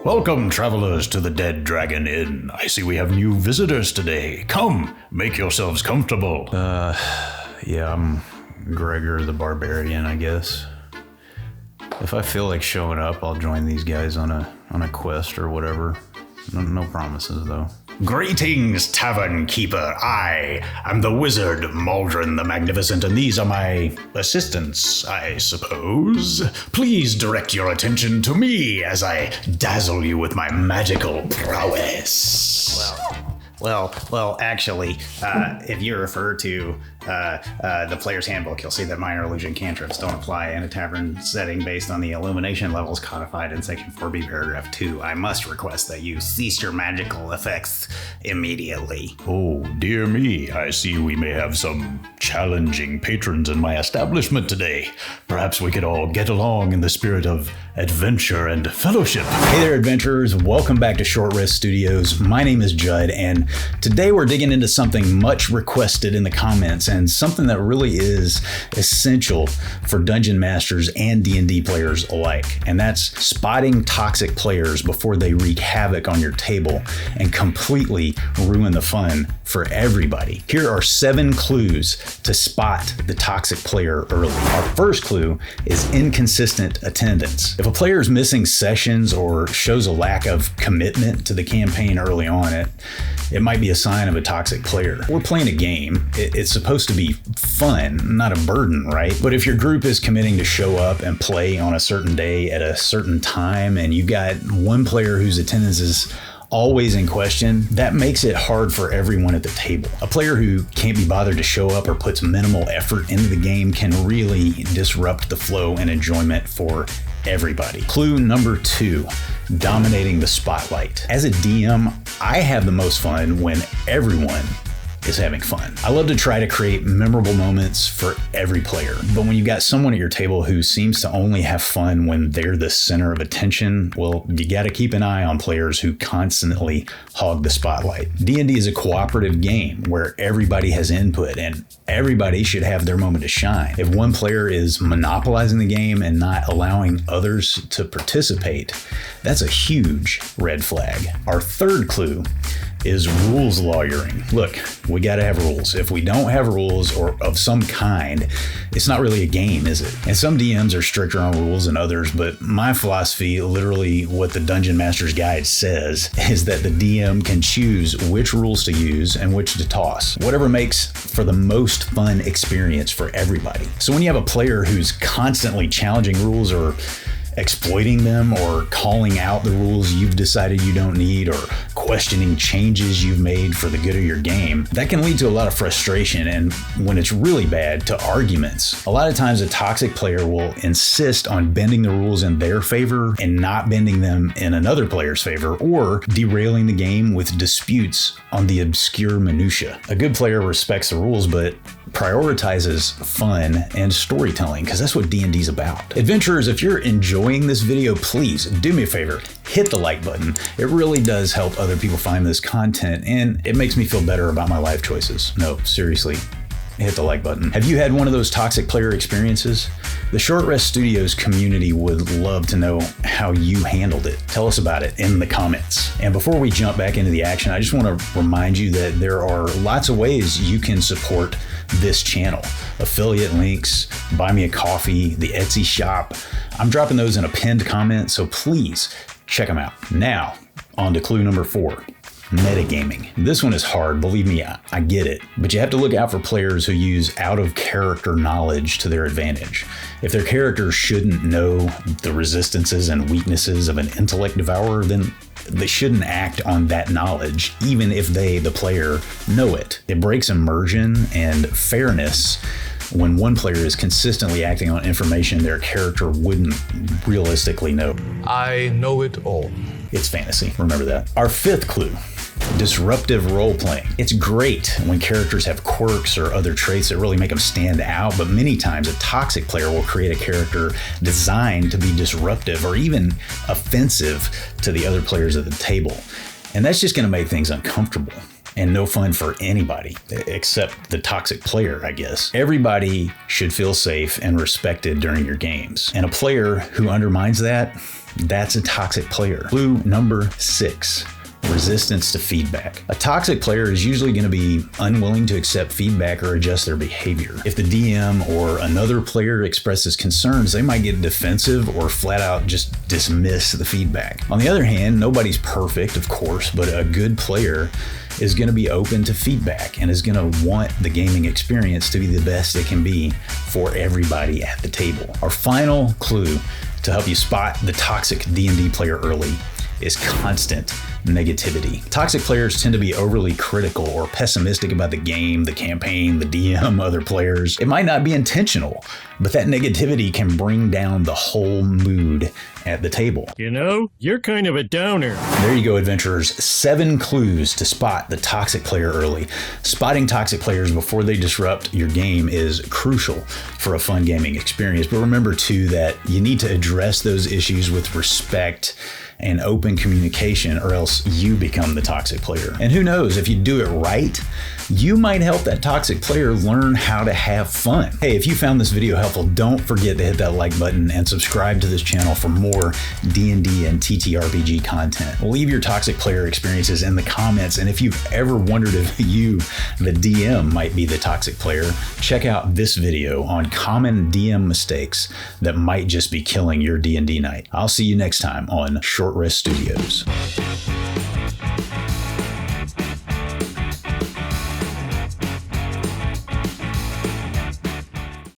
Welcome, travelers, to the Dead Dragon Inn. I see we have new visitors today. Come, make yourselves comfortable. Yeah, I'm Gregor the Barbarian, I guess. If I feel like showing up, I'll join these guys on a quest or whatever. No promises, though. Greetings, Tavern Keeper. I am the wizard, Maldron the Magnificent, and these are my assistants, I suppose. Please direct your attention to me as I dazzle you with my magical prowess. Well, actually, if you refer to the player's handbook, you'll see that minor illusion cantrips don't apply in a tavern setting based on the illumination levels codified in Section 4B, Paragraph 2. I must request that you cease your magical effects immediately. Oh, dear me. I see we may have some challenging patrons in my establishment today. Perhaps we could all get along in the spirit of adventure and fellowship. Hey there, adventurers. Welcome back to Short Rest Studios. My name is Judd, and today we're digging into something much requested in the comments and something that really is essential for dungeon masters and D&D players alike. And that's spotting toxic players before they wreak havoc on your table and completely ruin the fun for everybody. Here are 7 clues to spot the toxic player early. Our first clue is inconsistent attendance. If a player is missing sessions or shows a lack of commitment to the campaign early on, it might be a sign of a toxic player. We're playing a game. It's supposed to be fun, not a burden, right? But if your group is committing to show up and play on a certain day at a certain time, and you've got one player whose attendance is always in question, that makes it hard for everyone at the table. A player who can't be bothered to show up or puts minimal effort into the game can really disrupt the flow and enjoyment for everybody. Clue number 2, dominating the spotlight. As a DM, I have the most fun when everyone is having fun. I love to try to create memorable moments for every player. But when you've got someone at your table who seems to only have fun when they're the center of attention, well, you gotta keep an eye on players who constantly hog the spotlight. D&D is a cooperative game where everybody has input and everybody should have their moment to shine. If one player is monopolizing the game and not allowing others to participate, that's a huge red flag. Our third clue is rules lawyering. Look, we gotta have rules. If we don't have rules or of some kind, it's not really a game, is it? And some DMs are stricter on rules than others, but my philosophy, literally what the Dungeon Master's Guide says, is that the DM can choose which rules to use and which to toss. Whatever makes for the most fun experience for everybody. So when you have a player who's constantly challenging rules or exploiting them or calling out the rules you've decided you don't need or questioning changes you've made for the good of your game, that can lead to a lot of frustration and, when it's really bad, to arguments. A lot of times a toxic player will insist on bending the rules in their favor and not bending them in another player's favor, or derailing the game with disputes on the obscure minutia. A good player respects the rules but prioritizes fun and storytelling, because that's what D&D's about. Adventurers, if you're enjoying this video, please do me a favor, hit the like button. It really does help other people find this content, and it makes me feel better about my life choices. No, seriously, hit the like button. Have you had one of those toxic player experiences? The Short Rest Studios community would love to know how you handled it. Tell us about it in the comments. And before we jump back into the action, I just want to remind you that there are lots of ways you can support this channel. Affiliate links, buy me a coffee, the Etsy shop. I'm dropping those in a pinned comment, so please check them out. Now, on to clue number 4. Metagaming. This one is hard, believe me, I get it, but you have to look out for players who use out-of-character knowledge to their advantage. If their character shouldn't know the resistances and weaknesses of an intellect devourer, then they shouldn't act on that knowledge, even if they, the player, know it. It breaks immersion and fairness when one player is consistently acting on information their character wouldn't realistically know. I know it all. It's fantasy, remember that. Our 5th clue. Disruptive role-playing. It's great when characters have quirks or other traits that really make them stand out, but many times a toxic player will create a character designed to be disruptive or even offensive to the other players at the table. And that's just going to make things uncomfortable. and no fun for anybody except the toxic player, I guess. Everybody should feel safe and respected during your games. And a player who undermines that, that's a toxic player. Clue number 6. Resistance to feedback. A toxic player is usually going to be unwilling to accept feedback or adjust their behavior. If the DM or another player expresses concerns, they might get defensive or flat out just dismiss the feedback. On the other hand, nobody's perfect, of course, but a good player is going to be open to feedback and is going to want the gaming experience to be the best it can be for everybody at the table. Our final clue to help you spot the toxic D&D player early is constant negativity. Toxic players tend to be overly critical or pessimistic about the game, the campaign, the DM, other players. It might not be intentional, but that negativity can bring down the whole mood at the table. You know, you're kind of a downer. There you go, adventurers. 7 clues to spot the toxic player early. Spotting toxic players before they disrupt your game is crucial for a fun gaming experience. But remember too that you need to address those issues with respect and open communication, or else you become the toxic player. And who knows, if you do it right, you might help that toxic player learn how to have fun. Hey, if you found this video helpful, don't forget to hit that like button and subscribe to this channel for more D&D and TTRPG content. Leave your toxic player experiences in the comments, and if you've ever wondered if you, the DM, might be the toxic player, check out this video on common DM mistakes that might just be killing your D&D night. I'll see you next time on Short Rest Studios.